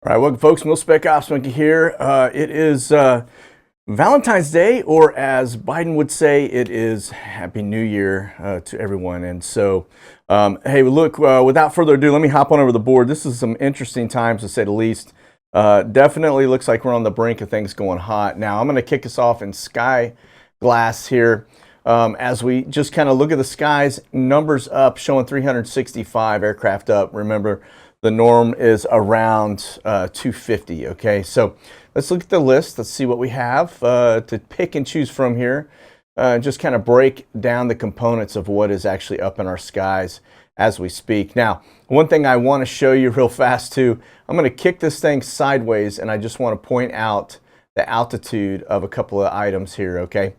All right, welcome folks, Mill Spec Ops Monkey here. It is Valentine's Day, or as Biden would say, it is Happy New Year to everyone. And so, hey, look, without further ado, let me hop on over the board. This is some interesting times, to say the least. Definitely looks like we're on the brink of things going hot. Now, I'm going to kick us off in sky glass here. As we just kind of look at the skies, numbers up, showing 365 aircraft up. Remember, the norm is around 250, okay? So let's look at the list. Let's see what we have to pick and choose from here. Just kind of break down the components of what is actually up in our skies as we speak. Now, one thing I want to show you real fast too, I'm going to kick this thing sideways, and I just want to point out the altitude of a couple of items here, okay?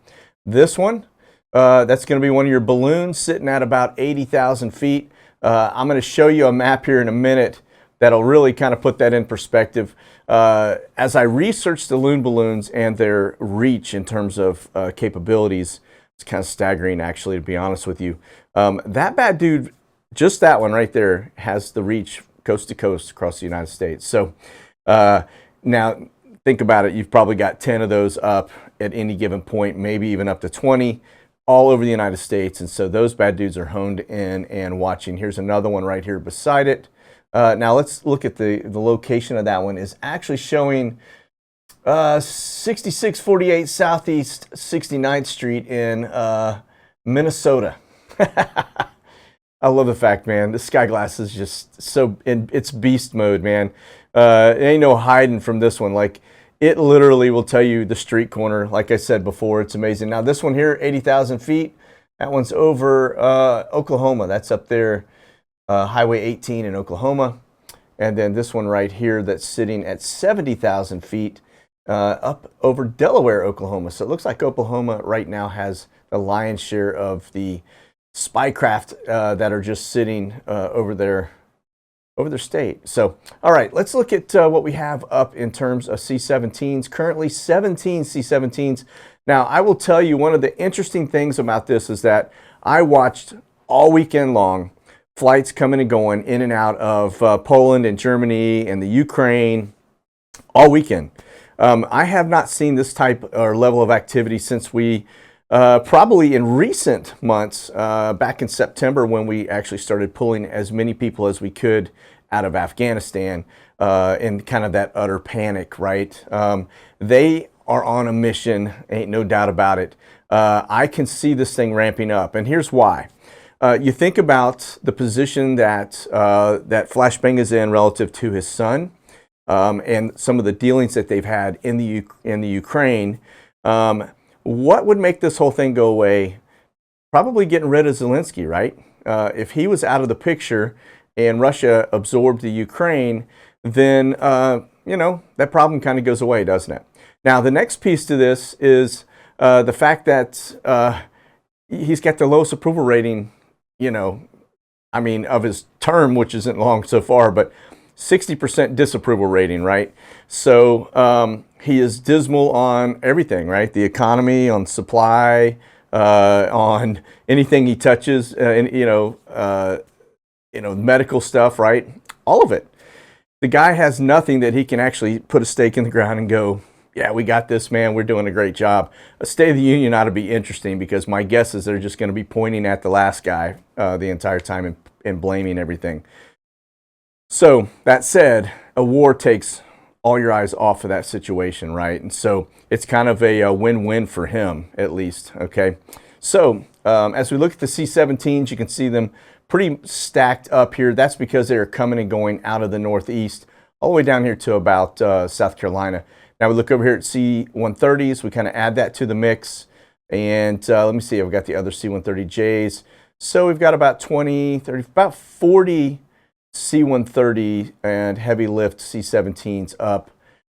This one, that's going to be one of your balloons sitting at about 80,000 feet. I'm going to show you a map here in a minute that'll really kind of put that in perspective. As I researched the loon balloons and their reach in terms of capabilities, it's kind of staggering, actually, to be honest with you. That bad dude, just that one right there, has the reach coast to coast across the United States. So now think about it. You've probably got 10 of those up at any given point, maybe even up to 20. All over the United States, and so those bad dudes are honed in and watching. Here's another one right here beside it. Now let's look at the location of that one. Is actually showing 6648 Southeast 69th Street in Minnesota. I love the fact, man, the sky glass is just so in its beast mode, man. Ain't no hiding from this one. Like, it literally will tell you the street corner. Like I said before, it's amazing. Now this one here, 80,000 feet. That one's over Oklahoma. That's up there, Highway 18 in Oklahoma. And then this one right here that's sitting at 70,000 feet up over Delaware, Oklahoma. So it looks like Oklahoma right now has the lion's share of the Spycraft that are just sitting over their state. So, all right, let's look at what we have up in terms of C-17s. Currently 17 C-17s. Now, I will tell you, one of the interesting things about this is that I watched all weekend long flights coming and going in and out of Poland and Germany and the Ukraine all weekend. I have not seen this type or level of activity since we probably in recent months, back in September, when we actually started pulling as many people as we could out of Afghanistan in kind of that utter panic, right? They are on a mission, ain't no doubt about it. I can see this thing ramping up, and here's why. You think about the position that that Flashbang is in relative to his son, and some of the dealings that they've had in the Ukraine. What would make this whole thing go away? Probably getting rid of Zelensky, right? If he was out of the picture and Russia absorbed the Ukraine, then, you know, that problem kind of goes away, doesn't it? Now, the next piece to this is the fact that he's got the lowest approval rating, you know, I mean, of his term, which isn't long so far, but 60% disapproval rating, right? So he is dismal on everything, right? The economy, on supply, on anything he touches, and medical stuff, right? All of it. The guy has nothing that he can actually put a stake in the ground and go, yeah, we got this, man. We're doing a great job. A State of the Union ought to be interesting, because my guess is they're just going to be pointing at the last guy the entire time and blaming everything. So that said, a war takes all your eyes off of that situation, right? And so it's kind of a win-win for him, at least, okay? So as we look at the C-17s, you can see them pretty stacked up here. That's because they're coming and going out of the Northeast all the way down here to about South Carolina. Now we look over here at C-130s. We kind of add that to the mix. And let me see, I've got the other C-130Js. So we've got about 20, 30, about 40 C-130 and heavy lift C-17s up.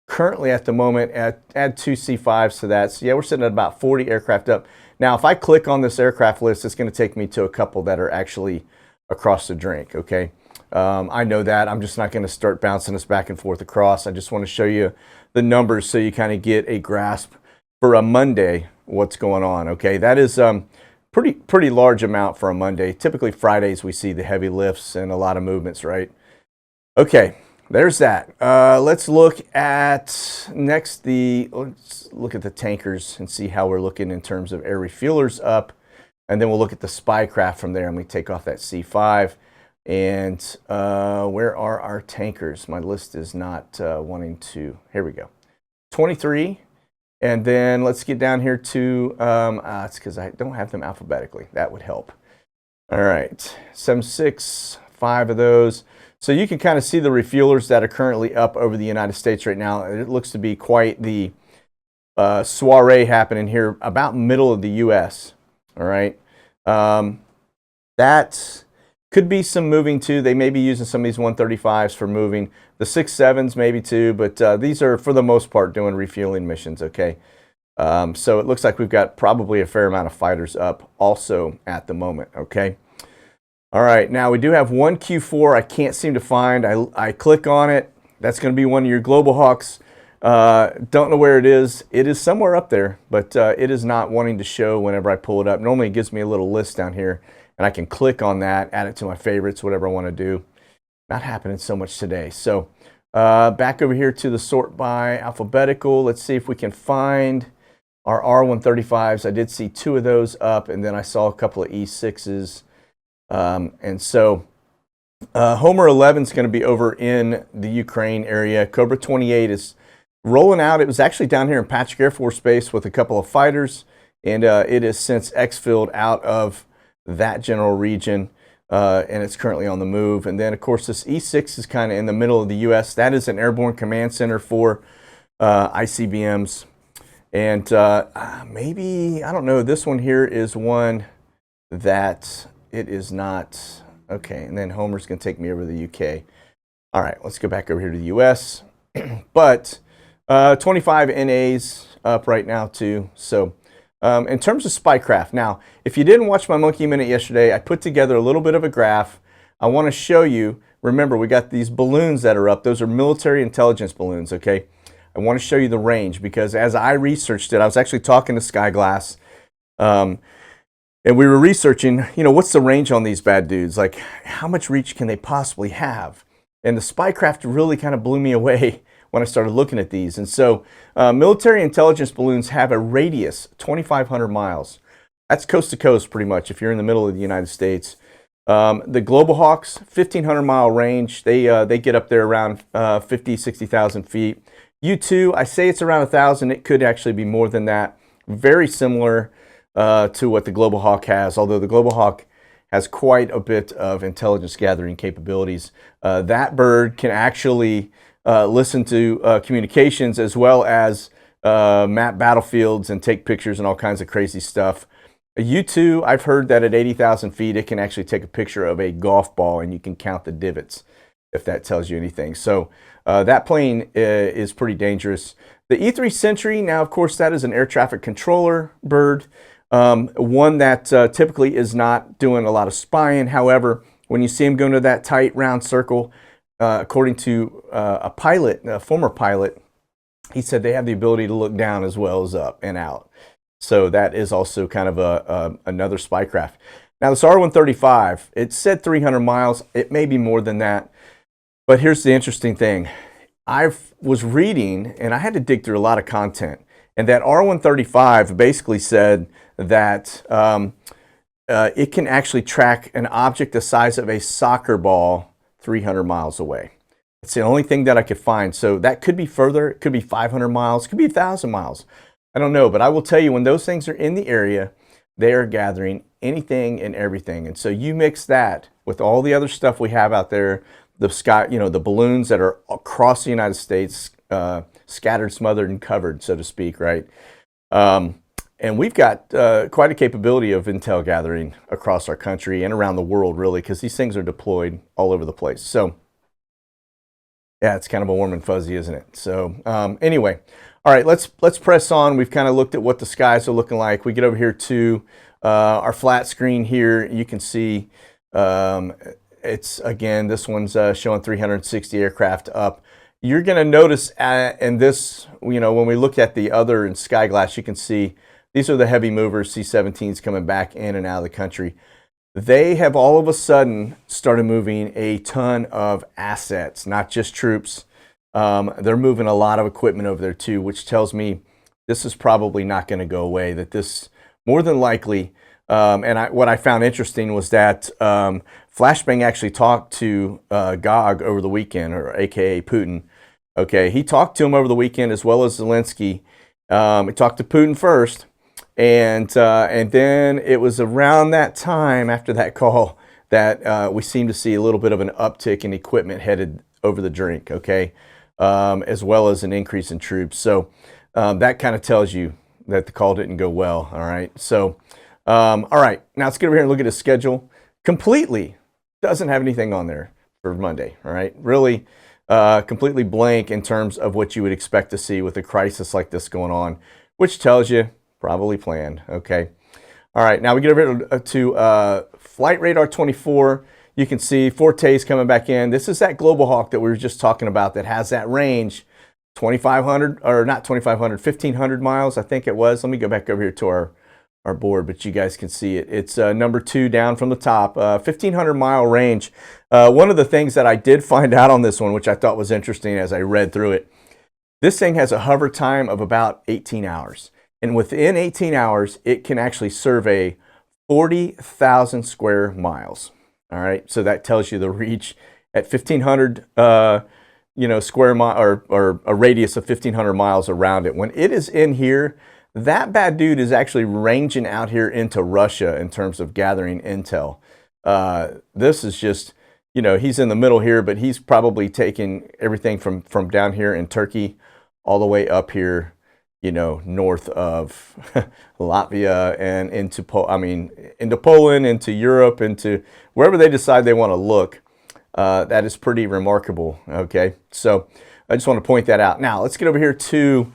Currently at the moment, add 2 C-5s to that. So yeah, we're sitting at about 40 aircraft up. Now, if I click on this aircraft list, it's going to take me to a couple that are actually across the drink, okay? I know that. I'm just not going to start bouncing us back and forth across. I just want to show you the numbers so you kind of get a grasp for a Monday what's going on, okay? That is pretty large amount for a Monday. Typically Fridays we see the heavy lifts and a lot of movements, right? Okay, there's that. Let's look at let's look at the tankers and see how we're looking in terms of air refuelers up. And then we'll look at the Spycraft from there. I'm going to take off that C5. And where are our tankers? My list is not wanting to. Here we go. 23. And then let's get down here to, it's because I don't have them alphabetically. That would help. All right. 7.6, 5 of those. So you can kind of see the refuelers that are currently up over the United States right now. It looks to be quite the soiree happening here about middle of the U.S. All right. That could be some moving too. They may be using some of these 135s for moving. The 6.7s maybe too, but these are for the most part doing refueling missions, okay? So it looks like we've got probably a fair amount of fighters up also at the moment, okay? All right, now we do have one Q4 I can't seem to find. I click on it. That's going to be one of your Global Hawks. Don't know where it is. It is somewhere up there, but it is not wanting to show whenever I pull it up. Normally it gives me a little list down here, and I can click on that, add it to my favorites, whatever I want to do. Not happening so much today. So back over here to the sort by alphabetical. Let's see if we can find our R135s. I did see 2 of those up, and then I saw a couple of E6s. And so Homer 11 is going to be over in the Ukraine area. Cobra 28 is rolling out. It was actually down here in Patrick Air Force Base with a couple of fighters, and it has since exfilled out of that general region, and it's currently on the move. And then, of course, this E6 is kind of in the middle of the U.S. That is an airborne command center for ICBMs. And maybe, I don't know, this one here is one that it is not. Okay, and then Homer's going to take me over to the UK. All right, let's go back over here to the U.S. But 25 NAs up right now, too. So in terms of Spycraft, now, if you didn't watch my Monkey Minute yesterday, I put together a little bit of a graph. I want to show you, remember, we got these balloons that are up. Those are military intelligence balloons, okay? I want to show you the range because as I researched it, I was actually talking to Skyglass, and we were researching, you know, what's the range on these bad dudes? Like, how much reach can they possibly have? And the Spycraft really kind of blew me away when I started looking at these. And so military intelligence balloons have a radius 2,500 miles. That's coast to coast pretty much if you're in the middle of the United States. The Global Hawks, 1,500 mile range. They get up there around 50, 60,000 feet. U-2, I say it's around 1,000. It could actually be more than that. Very similar to what the Global Hawk has, although the Global Hawk has quite a bit of intelligence gathering capabilities. That bird can actually listen to communications as well as map battlefields and take pictures and all kinds of crazy stuff. A U-2, I've heard that at 80,000 feet, it can actually take a picture of a golf ball and you can count the divots, if that tells you anything. So that plane is pretty dangerous. The E-3 Sentry, now of course that is an air traffic controller bird. One that typically is not doing a lot of spying. However, when you see him going to that tight round circle, according to a pilot, a former pilot, he said they have the ability to look down as well as up and out. So that is also kind of another Spycraft. Now this R135, it said 300 miles. It may be more than that. But here's the interesting thing. I was reading, and I had to dig through a lot of content, and that R135 basically said that it can actually track an object the size of a soccer ball 300 miles away. It's the only thing that I could find. So that could be further. It could be 500 miles. It could be 1,000 miles. I don't know. But I will tell you, when those things are in the area, they are gathering anything and everything. And so you mix that with all the other stuff we have out there, the sky, you know, the balloons that are across the United States, scattered, smothered, and covered, so to speak, right? And we've got quite a capability of intel gathering across our country and around the world, really, because these things are deployed all over the place. So, yeah, it's kind of a warm and fuzzy, isn't it? So, anyway, all right, let's press on. We've kind of looked at what the skies are looking like. We get over here to our flat screen here. You can see it's, again, this one's showing 360 aircraft up. You're going to notice in this, you know, when we look at the other in Skyglass, you can see these are the heavy movers, C-17s coming back in and out of the country. they have all of a sudden started moving a ton of assets, not just troops. They're moving a lot of equipment over there too, which tells me this is probably not going to go away, that this more than likely, what I found interesting was that Flashbang actually talked to Gog over the weekend, or AKA Putin. Okay, he talked to him over the weekend as well as Zelensky. He talked to Putin first, and then it was around that time after that call that we seemed to see a little bit of an uptick in equipment headed over the drink, okay, as well as an increase in troops. So that kind of tells you that the call didn't go well, all right? So, all right, now let's get over here and look at his schedule. Completely doesn't have anything on there for Monday, all right? Really completely blank in terms of what you would expect to see with a crisis like this going on, which tells you probably planned, okay? All right, now we get over to Flight Radar 24. You can see Forte's coming back in. This is that Global Hawk that we were just talking about that has that range, 2,500, or not 2,500, 1,500 miles, I think it was. Let me go back over here to our board, but you guys can see it. It's number 2 down from the top, 1,500 mile range. One of the things that I did find out on this one, which I thought was interesting as I read through it, this thing has a hover time of about 18 hours. And within 18 hours, it can actually survey 40,000 square miles. All right, so that tells you the reach at 1,500 square mile, or a radius of 1,500 miles around it. When it is in here, that bad dude is actually ranging out here into Russia in terms of gathering intel. This is just, he's in the middle here, but he's probably taking everything from down here in Turkey all the way up here, north of Latvia and into Poland, into Europe, into wherever they decide they want to look. That is pretty remarkable, okay? So I just want to point that out. Now, let's get over here to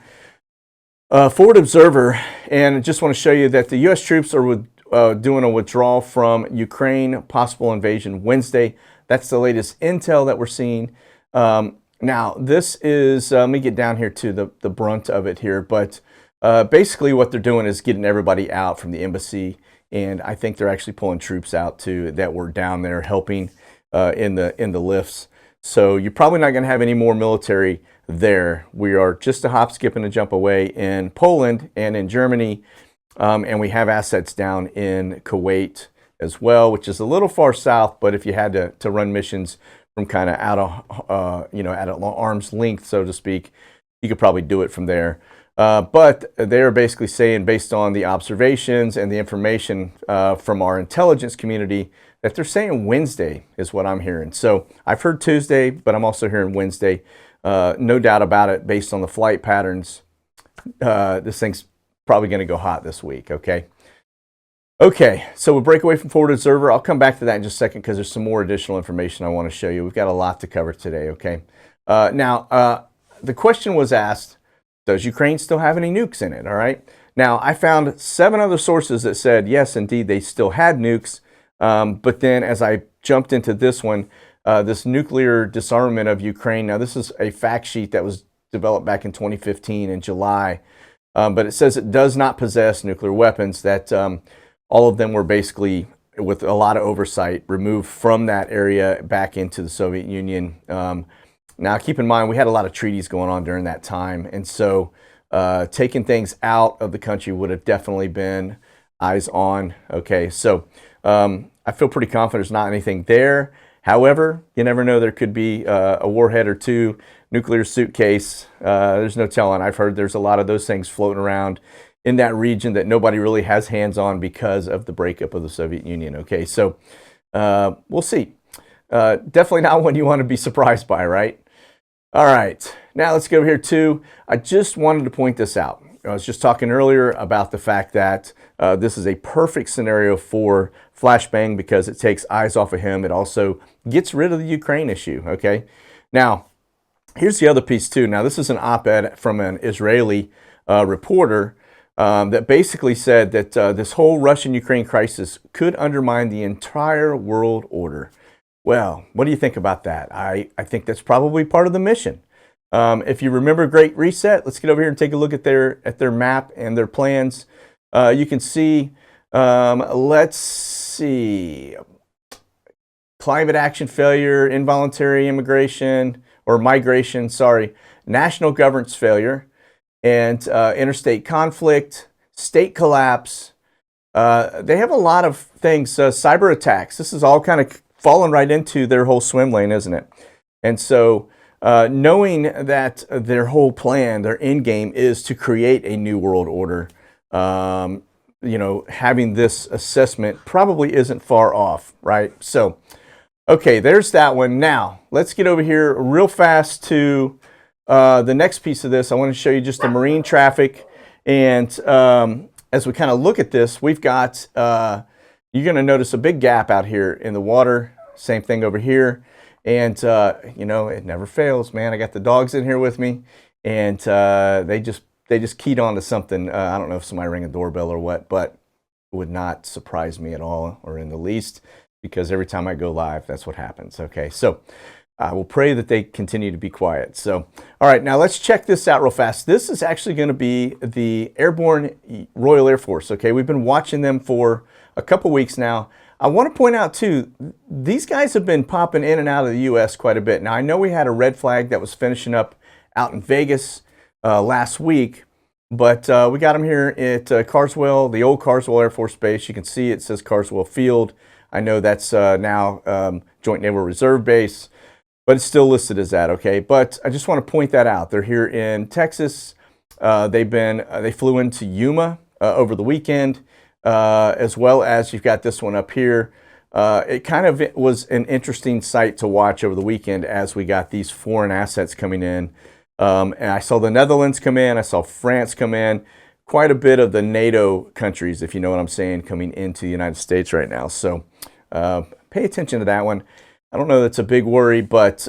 Forward Observer, and just want to show you that the U.S. troops are doing a withdrawal from Ukraine, possible invasion Wednesday. That's the latest intel that we're seeing. Now, this is, let me get down here to the brunt of it here, but basically what they're doing is getting everybody out from the embassy, and I think they're actually pulling troops out too that were down there helping in the lifts. So you're probably not going to have any more military there. We are just a hop, skip, and a jump away in Poland and in Germany, and we have assets down in Kuwait as well, which is a little far south, but if you had to run missions from kind of out of, at arm's length, so to speak, you could probably do it from there. But they're basically saying, based on the observations and the information from our intelligence community, that they're saying Wednesday is what I'm hearing. So I've heard Tuesday, but I'm also hearing Wednesday. No doubt about it, based on the flight patterns. This thing's probably going to go hot this week, okay? Okay, so we'll break away from Forward Observer. I'll come back to that in just a second because there's some more additional information I want to show you. We've got a lot to cover today, okay? Now, the question was asked, does Ukraine still have any nukes in it, all right? Now, I found 7 other sources that said, yes, indeed, they still had nukes. But then as I jumped into this one, this nuclear disarmament of Ukraine, now this is a fact sheet that was developed back in 2015 in July, but it says it does not possess nuclear weapons, that all of them were basically, with a lot of oversight, removed from that area back into the Soviet Union. Now, keep in mind, we had a lot of treaties going on during that time, and so taking things out of the country would have definitely been eyes on. Okay, so I feel pretty confident there's not anything there. However, you never know, there could be a warhead or two, nuclear suitcase. There's no telling. I've heard there's a lot of those things floating around in that region that nobody really has hands on because of the breakup of the Soviet Union. Okay, so we'll see. Definitely not one you want to be surprised by, right? All right, now let's go over here too. I just wanted to point this out. I was just talking earlier about the fact that this is a perfect scenario for Flashbang because it takes eyes off of him. It also gets rid of the Ukraine issue, okay? Now, here's the other piece too. Now, this is an op-ed from an Israeli reporter that basically said that this whole Russian-Ukraine crisis could undermine the entire world order. Well, what do you think about that? I think that's probably part of the mission. If you remember Great Reset, let's get over here and take a look at their map and their plans. You can see Let's see. Climate action failure, involuntary immigration or migration, sorry, national governance failure, and interstate conflict, state collapse. They have a lot of things. Cyber attacks. This is all kind of falling right into their whole swim lane, isn't it? And so knowing that their whole plan, their end game is to create a new world order, you know, having this assessment probably isn't far off, right? So, okay, there's that one. Now, let's get over here real fast to the next piece of this. I want to show you just the marine traffic. And as we kind of look at this, we've got, you're going to notice a big gap out here in the water. Same thing over here. And, you know, it never fails, man. I got the dogs in here with me, and they just keyed on to something. I don't know if somebody rang a doorbell or what, but it would not surprise me at all or in the least, because every time I go live, that's what happens. Okay, so I will pray that they continue to be quiet. So, all right, now let's check this out real fast. This is actually going to be the Airborne Royal Air Force. Okay, we've been watching them for a couple weeks now. I want to point out too, these guys have been popping in and out of the U.S. quite a bit. Now, I know we had a red flag that was finishing up out in Vegas last week, but we got them here at Carswell, the old Carswell Air Force Base. You can see it says Carswell Field. I know that's now Joint Naval Reserve Base, but it's still listed as that, okay? But I just want to point that out. They're here in Texas. They flew into Yuma over the weekend, as well as you've got this one up here. It kind of was an interesting sight to watch over the weekend as we got these foreign assets coming in. And I saw the Netherlands come in. I saw France come in. Quite a bit of the NATO countries, if you know what I'm saying, coming into the United States right now. So pay attention to that one. I don't know that's a big worry, but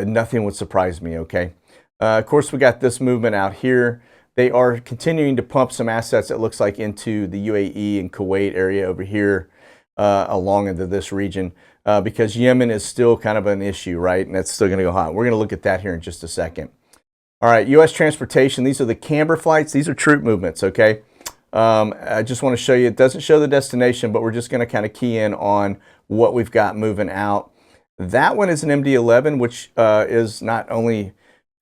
nothing would surprise me, okay? Of course, we got this movement out here. They are continuing to pump some assets, it looks like, into the UAE and Kuwait area over here along into this region because Yemen is still kind of an issue, right? And that's still going to go hot. We're going to look at that here in just a second. All right, U.S. transportation. These are the camber flights. These are troop movements, okay? I just want to show you, it doesn't show the destination, but we're just going to kind of key in on what we've got moving out. That one is an MD-11, which is not only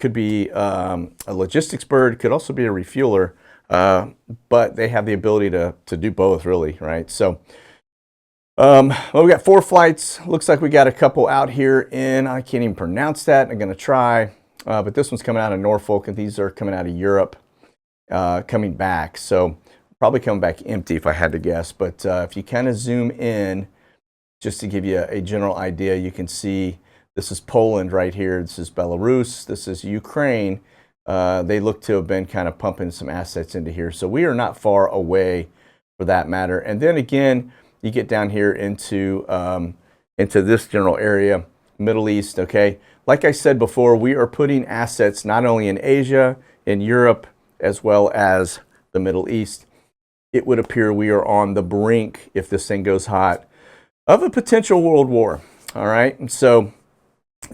could be a logistics bird, could also be a refueler, but they have the ability to do both, really, right? So, well, we got 4 flights. Looks like we got a couple out here in, I can't even pronounce that. I'm going to try, but this one's coming out of Norfolk, and these are coming out of Europe, coming back. So, probably coming back empty if I had to guess. But if you kind of zoom in, just to give you a general idea, you can see this is Poland right here. This is Belarus. This is Ukraine. They look to have been kind of pumping some assets into here. So we are not far away for that matter. And then again, you get down here into this general area, Middle East, okay? Like I said before, we are putting assets not only in Asia, in Europe, as well as the Middle East. It would appear we are on the brink, if this thing goes hot, of a potential world war, all right? And so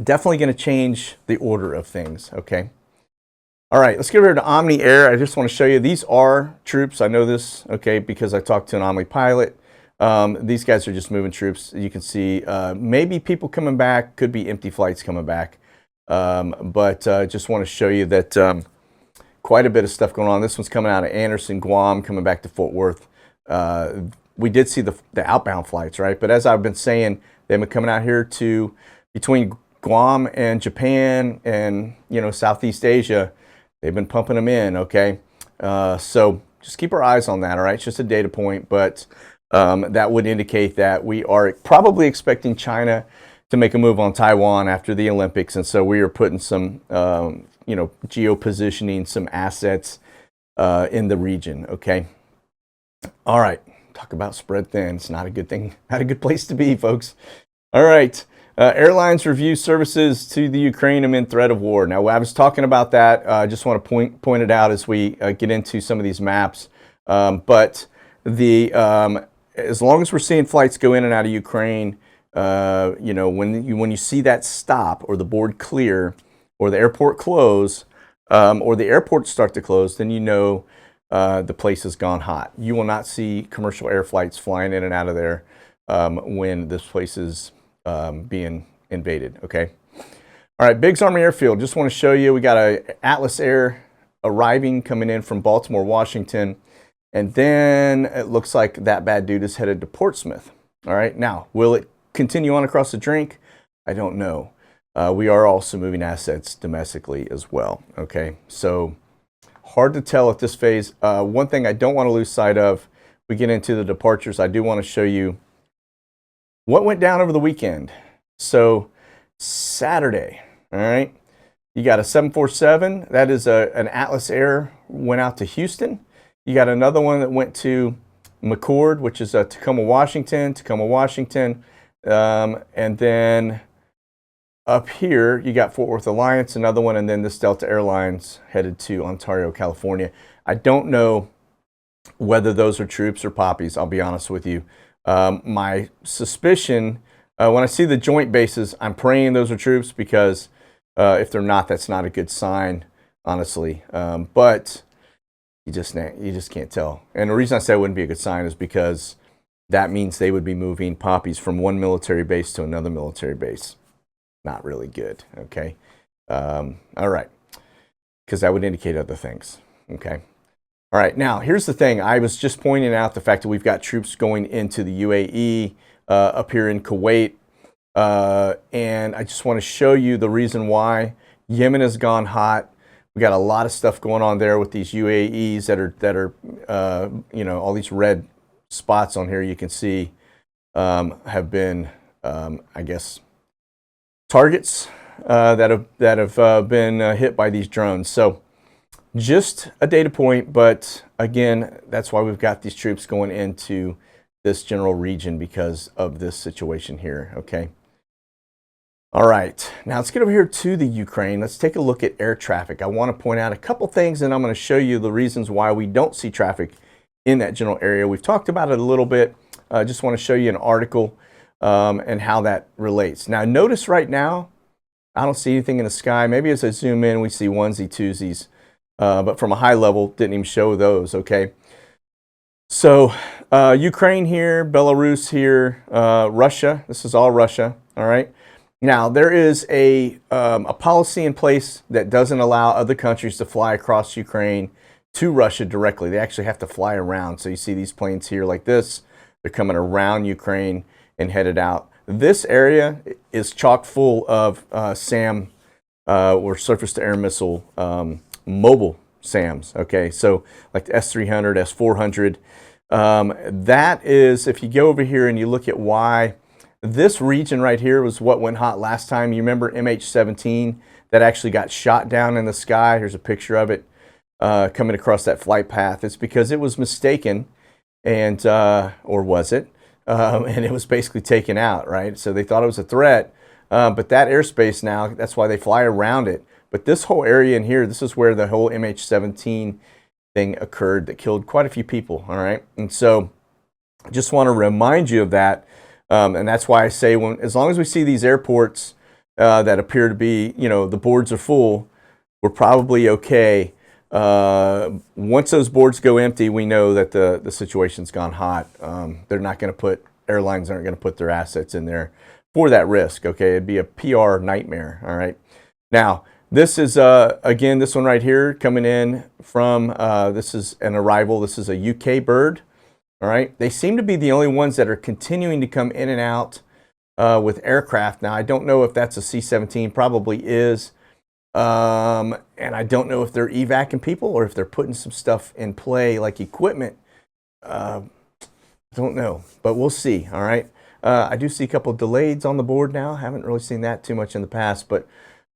definitely going to change the order of things, okay? All right, let's get over to Omni Air. I just want to show you, these are troops. I know this, okay, because I talked to an Omni pilot. These guys are just moving troops. You can see maybe people coming back, could be empty flights coming back. But just want to show you that quite a bit of stuff going on. This one's coming out of Anderson, Guam, coming back to Fort Worth. We did see the outbound flights, right? But as I've been saying, they've been coming out here to between Guam and Japan and, you know, Southeast Asia. They've been pumping them in, okay? So just keep our eyes on that, all right? It's just a data point, but that would indicate that we are probably expecting China to make a move on Taiwan after the Olympics, and so we are putting some, you know, geo-positioning some assets in the region, okay? All right, talk about spread thin. It's not a good thing, not a good place to be, folks. All right. Airlines review services to the Ukraine amid threat of war. Now, I was talking about that. I just want to point it out as we get into some of these maps. But as long as we're seeing flights go in and out of Ukraine, you know, when you see that stop or the board clear or the airport close or the airports start to close, then you know the place has gone hot. You will not see commercial air flights flying in and out of there when this place is being invaded, okay? All right, Biggs Army Airfield, just want to show you, we got a Atlas Air arriving, coming in from Baltimore, Washington, and then it looks like that bad dude is headed to Portsmouth. All right, now, will it continue on across the drink? I don't know. We are also moving assets domestically as well, okay? So, hard to tell at this phase. One thing I don't want to lose sight of, we get into the departures, I do want to show you what went down over the weekend. So, Saturday, all right, you got a 747, that is an Atlas Air, went out to Houston. You got another one that went to McCord, which is Tacoma, Washington, and then up here, you got Fort Worth Alliance, another one, and then this Delta Airlines headed to Ontario, California. I don't know whether those are troops or poppies, I'll be honest with you. My suspicion, when I see the joint bases, I'm praying those are troops because if they're not, that's not a good sign, honestly. But you just can't tell. And the reason I say it wouldn't be a good sign is because that means they would be moving poppies from one military base to another military base. Not really good, okay? All right, because that would indicate other things, okay? All right, now here's the thing. I was just pointing out the fact that we've got troops going into the UAE up here in Kuwait, and I just want to show you the reason why. Yemen has gone hot. We got a lot of stuff going on there with these UAEs that are you know, all these red spots on here you can see have been, I guess, targets that have been hit by these drones. So just a data point, but again, that's why we've got these troops going into this general region because of this situation here, okay? All right, now let's get over here to the Ukraine. Let's take a look at air traffic. I want to point out a couple things, and I'm going to show you the reasons why we don't see traffic in that general area. We've talked about it a little bit. I just want to show you an article and how that relates. Now, notice right now, I don't see anything in the sky. Maybe as I zoom in, we see onesie, twosies, but from a high level, didn't even show those, okay? So, Ukraine here, Belarus here, Russia. This is all Russia, all right? Now, there is a policy in place that doesn't allow other countries to fly across Ukraine to Russia directly. They actually have to fly around. So you see these planes here like this. They're coming around Ukraine and headed out. This area is chock full of SAM, or surface-to-air missile mobile SAMs. Okay, so like the S-300, S-400. That is, if you go over here and you look at why this region right here was what went hot last time. You remember MH17 that actually got shot down in the sky? Here's a picture of it coming across that flight path. It's because it was mistaken, and or was it? And it was basically taken out, right? So they thought it was a threat, but that airspace now, that's why they fly around it. But this whole area in here, this is where the whole MH17 thing occurred that killed quite a few people, all right? And so I just want to remind you of that. And that's why I say, as long as we see these airports that appear to be, you know, the boards are full, we're probably okay. Once those boards go empty, we know that the situation's gone hot. They're not going to put, airlines aren't going to put their assets in there for that risk, okay? It'd be a PR nightmare, all right? Now, this is, again, this one right here coming in from, this is an arrival. This is a UK bird. All right, they seem to be the only ones that are continuing to come in and out with aircraft. Now, I don't know if that's a C-17, probably is. And I don't know if they're evacing people or if they're putting some stuff in play, like equipment. Don't know, but we'll see, all right? I do see a couple of delays on the board now. Haven't really seen that too much in the past, but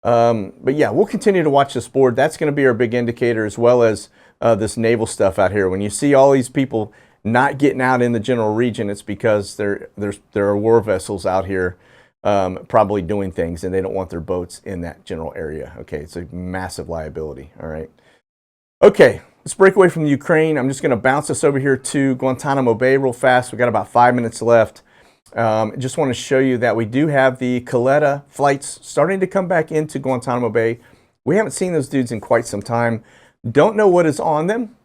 yeah, we'll continue to watch this board. That's going to be our big indicator, as well as this naval stuff out here. When you see all these people not getting out in the general region, it's because there are war vessels out here probably doing things, and they don't want their boats in that general area. Okay, it's a massive liability, all right? Okay, let's break away from the Ukraine. I'm just going to bounce us over here to Guantanamo Bay real fast. We've got about 5 minutes left. Just want to show you that we do have the Caletta flights starting to come back into Guantanamo Bay. We haven't seen those dudes in quite some time. Don't know what is on them.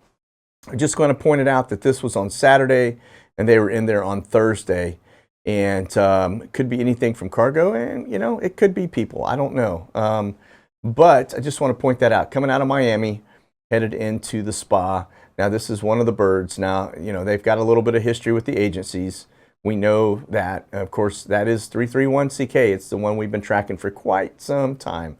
I'm just going to point it out that this was on Saturday, and they were in there on Thursday. And it could be anything from cargo, and, you know, it could be people. I don't know. But I just want to point that out. Coming out of Miami, headed into the spa. Now, this is one of the birds. Now, you know, they've got a little bit of history with the agencies. We know that, of course, that is 331CK. It's the one we've been tracking for quite some time.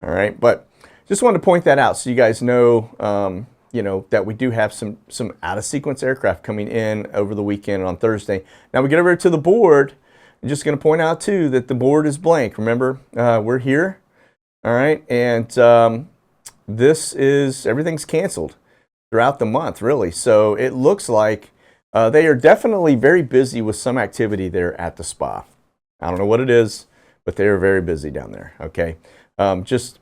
All right, but just wanted to point that out so you guys know, you know, that we do have some out-of-sequence aircraft coming in over the weekend on Thursday. Now we get over to the board. I'm just going to point out, too, that the board is blank. Remember, we're here, all right? And this is, everything's canceled throughout the month, really. So it looks like they are definitely very busy with some activity there at the spa. I don't know what it is, but they are very busy down there, okay? Just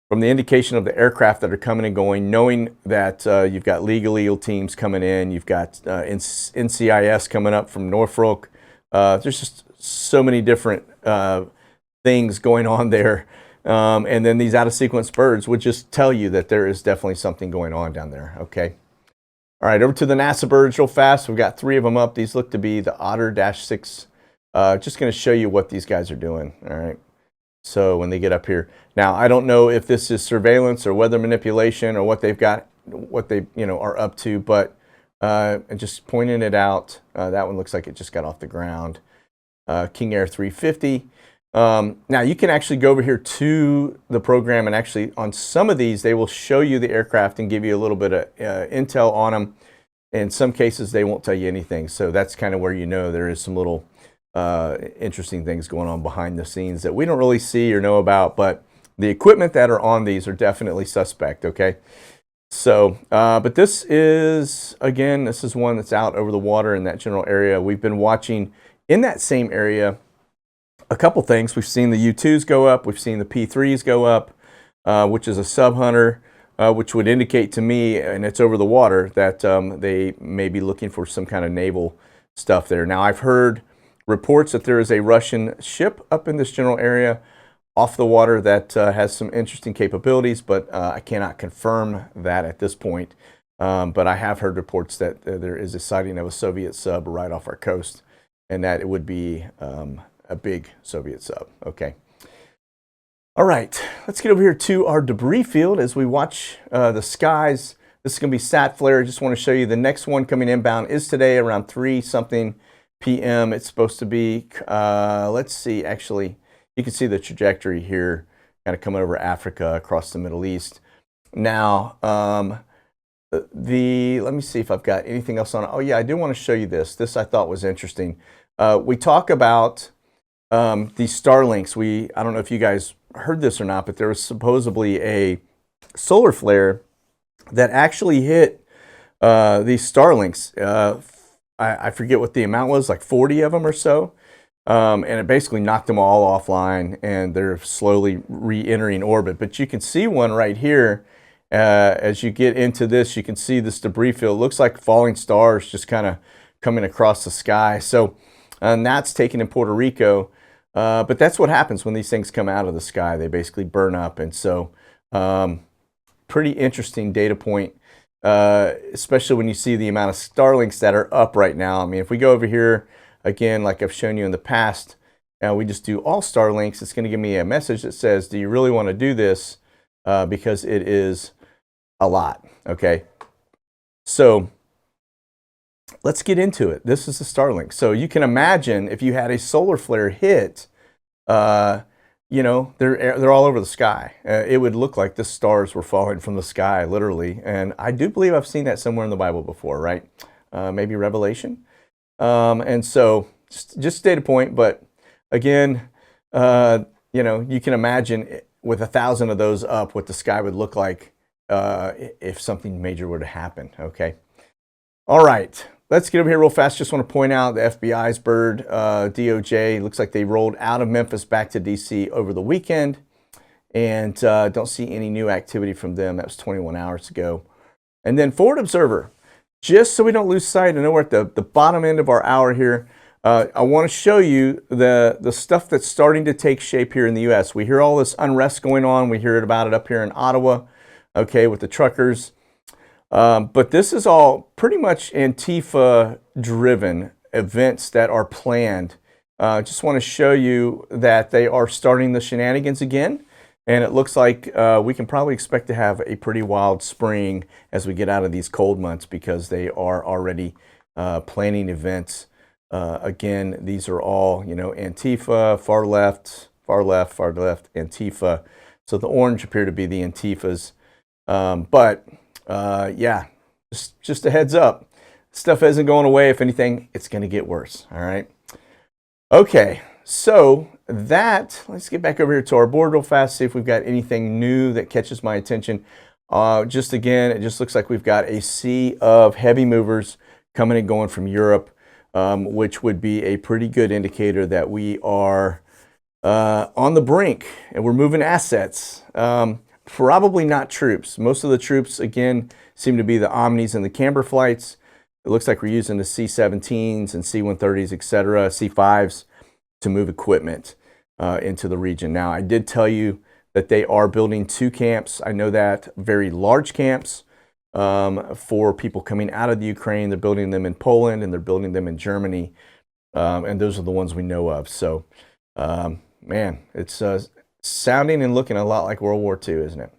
from the indication of the aircraft that are coming and going, knowing that you've got legal teams coming in, you've got NCIS coming up from Norfolk. There's just so many different things going on there. And then these out-of-sequence birds would just tell you that there is definitely something going on down there, okay? All right, over to the NASA birds real fast. We've got 3 of them up. These look to be the Otter-6. Just going to show you what these guys are doing, all right? So when they get up here. Now, I don't know if this is surveillance or weather manipulation or what they've got, what they, you know, are up to, but just pointing it out, that one looks like it just got off the ground. King Air 350. Now, you can actually go over here to the program, and actually on some of these, they will show you the aircraft and give you a little bit of intel on them. In some cases, they won't tell you anything. So that's kind of where you know there is some little interesting things going on behind the scenes that we don't really see or know about, but the equipment that are on these are definitely suspect, okay? So, but this is, again, this is one that's out over the water in that general area. We've been watching in that same area a couple things. We've seen the U-2s go up. We've seen the P-3s go up, which is a sub-hunter, which would indicate to me, and it's over the water, that they may be looking for some kind of naval stuff there. Now, I've heard reports that there is a Russian ship up in this general area off the water that has some interesting capabilities, but I cannot confirm that at this point. But I have heard reports that there is a sighting of a Soviet sub right off our coast, and that it would be a big Soviet sub. Okay. All right, let's get over here to our debris field as we watch the skies. This is going to be sat flare. I just want to show you the next one coming inbound is today around 3-something p.m. It's supposed to be, let's see, actually, you can see the trajectory here, kind of coming over Africa, across the Middle East. Now, let me see if I've got anything else on it. Oh yeah, I do want to show you this. This I thought was interesting. We talk about these Starlinks. I don't know if you guys heard this or not, but there was supposedly a solar flare that actually hit these Starlinks. I forget what the amount was, like 40 of them or so. And it basically knocked them all offline, and they're slowly re-entering orbit. But you can see one right here. As you get into this, you can see this debris field. It looks like falling stars just kind of coming across the sky. So, and that's taken in Puerto Rico. But that's what happens when these things come out of the sky. They basically burn up. And so, pretty interesting data point. Especially when you see the amount of Starlinks that are up right now. I mean, if we go over here, again, like I've shown you in the past, we just do all Starlinks, it's going to give me a message that says, do you really want to do this? Because it is a lot, okay? So let's get into it. This is the Starlink. So you can imagine if you had a solar flare hit, you know, they're all over the sky. It would look like the stars were falling from the sky, literally. And I do believe I've seen that somewhere in the Bible before, right? Maybe Revelation. And so just a data point, but again, you know, you can imagine with 1,000 of those up what the sky would look like if something major were to happen, okay? All right. Let's get over here real fast. Just want to point out the FBI's bird, DOJ. Looks like they rolled out of Memphis back to D.C. over the weekend. And don't see any new activity from them. That was 21 hours ago. And then Forward Observer. Just so we don't lose sight, I know we're at the bottom end of our hour here. I want to show you the stuff that's starting to take shape here in the U.S. We hear all this unrest going on. We hear about it up here in Ottawa, okay, with the truckers. But this is all pretty much Antifa-driven events that are planned. Just want to show you that they are starting the shenanigans again. And it looks like we can probably expect to have a pretty wild spring as we get out of these cold months, because they are already planning events. Again, these are all, Antifa, far left, Antifa. So the orange appear to be the Antifas. Yeah, just a heads up. Stuff isn't going away. If anything, it's going to get worse. All right. Okay. So let's get back over here to our board real fast, see if we've got anything new that catches my attention. Just again, it just looks like we've got a sea of heavy movers coming and going from Europe, which would be a pretty good indicator that we are on the brink and we're moving assets. Probably not troops. Most of the troops, again, seem to be the Omnis and the camber flights. It looks like we're using the C-17s and C-130s, etc., C-5s to move equipment into the region. Now, I did tell you that they are building 2 camps. I know that, very large camps for people coming out of the Ukraine. They're building them in Poland and they're building them in Germany. And those are the ones we know of. So, man, it's sounding and looking a lot like World War II, isn't it?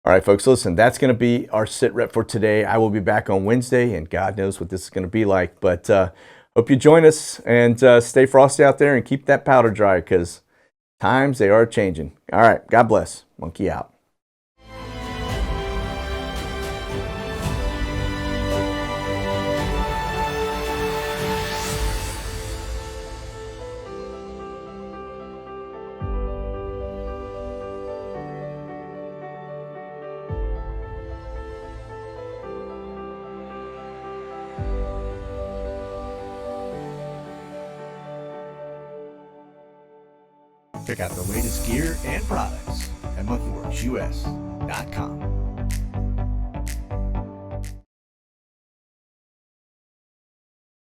All right, folks, listen, that's going to be our sit rep for today. I will be back on Wednesday, and God knows what this is going to be like. But hope you join us, and stay frosty out there and keep that powder dry, because times, they are changing. All right, God bless. Monkey out. Check out the latest gear and products at monkeyworxus.com.